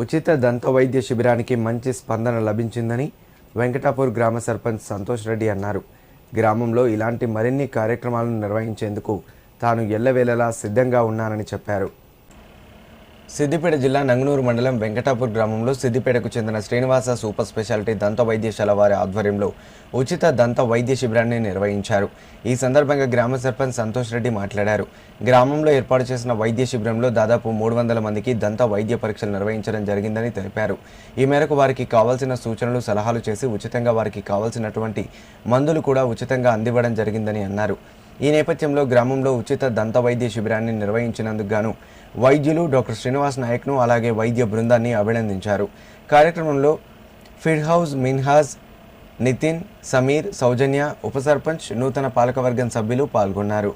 ఉచిత దంత వైద్య శిబిరానికి మంచి స్పందన లభించిందని వెంకటాపూర్ గ్రామ సర్పంచ్ సంతోష్ రెడ్డి అన్నారు. గ్రామంలో ఇలాంటి మరిన్ని కార్యక్రమాలను నిర్వహించేందుకు తాను ఎల్లవేళలా సిద్ధంగా ఉన్నానని చెప్పారు. సిద్దిపేట జిల్లా నంగనూరు మండలం వెంకటాపూర్ గ్రామంలో సిద్దిపేటకు చెందిన శ్రీనివాస సూపర్ స్పెషాలిటీ దంత వైద్యశాల వారి ఆధ్వర్యంలో ఉచిత దంత వైద్య శిబిరాన్ని నిర్వహించారు. ఈ సందర్భంగా గ్రామ సర్పంచ్ సంతోష్ రెడ్డి మాట్లాడారు. గ్రామంలో ఏర్పాటు చేసిన వైద్య శిబిరంలో దాదాపు 300 మందికి దంత వైద్య పరీక్షలు నిర్వహించడం జరిగిందని తెలిపారు. ఈ మేరకు వారికి కావాల్సిన సూచనలు సలహాలు చేసి ఉచితంగా వారికి కావాల్సినటువంటి మందులు కూడా ఉచితంగా అందివ్వడం జరిగిందని అన్నారు. ఈ నేపథ్యంలో గ్రామంలో ఉచిత దంత వైద్య శిబిరాన్ని నిర్వహించినందుకు గాను వైద్యులు డాక్టర్ శ్రీనివాస్ నాయక్ను అలాగే వైద్య బృందాన్ని అభినందించారు. కార్యక్రమంలో ఫిడ్ హౌస్ మిన్హాజ్, నితిన్, సమీర్, సౌజన్య, ఉప సర్పంచ్, నూతన పాలకవర్గం సభ్యులు పాల్గొన్నారు.